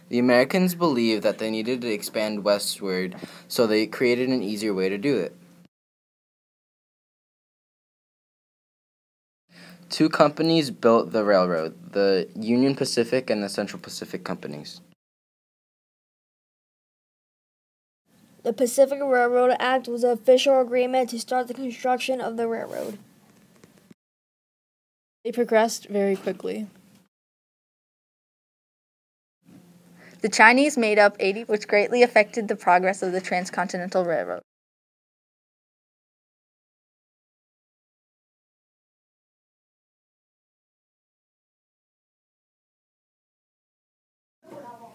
The Americans believed that they needed to expand westward, so they created an easier way to do it. Two companies built the railroad, the Union Pacific and the Central Pacific Companies. The Pacific Railroad Act was an official agreement to start the construction of the railroad. They progressed very quickly. The Chinese made up 80%, which greatly affected the progress of the Transcontinental Railroad.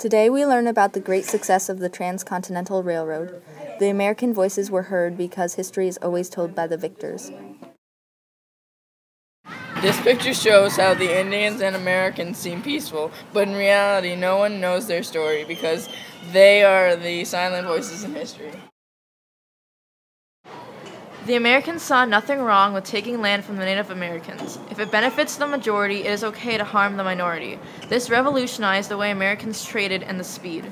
Today we learn about the great success of the Transcontinental Railroad. The American voices were heard because history is always told by the victors. This picture shows how the Indians and Americans seem peaceful, but in reality no one knows their story because they are the silent voices in history. The Americans saw nothing wrong with taking land from the Native Americans. If it benefits the majority, it is okay to harm the minority. This revolutionized the way Americans traded and the speed.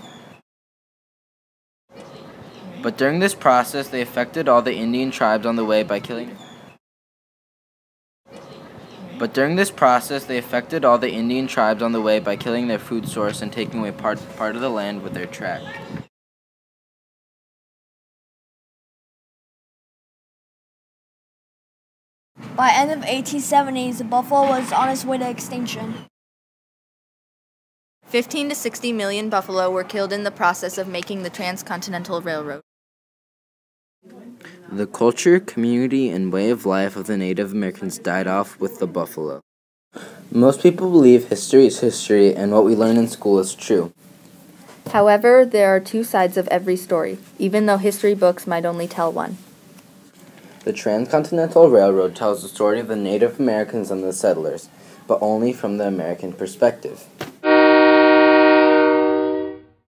But during this process, they affected all the Indian tribes on the way by killing their food source and taking away part of the land with their track. By end of 1870s, the buffalo was on its way to extinction. 15 to 60 million buffalo were killed in the process of making the Transcontinental Railroad. The culture, community, and way of life of the Native Americans died off with the buffalo. Most people believe history is history and what we learn in school is true. However, there are two sides of every story, even though history books might only tell one. The Transcontinental Railroad tells the story of the Native Americans and the settlers, but only from the American perspective.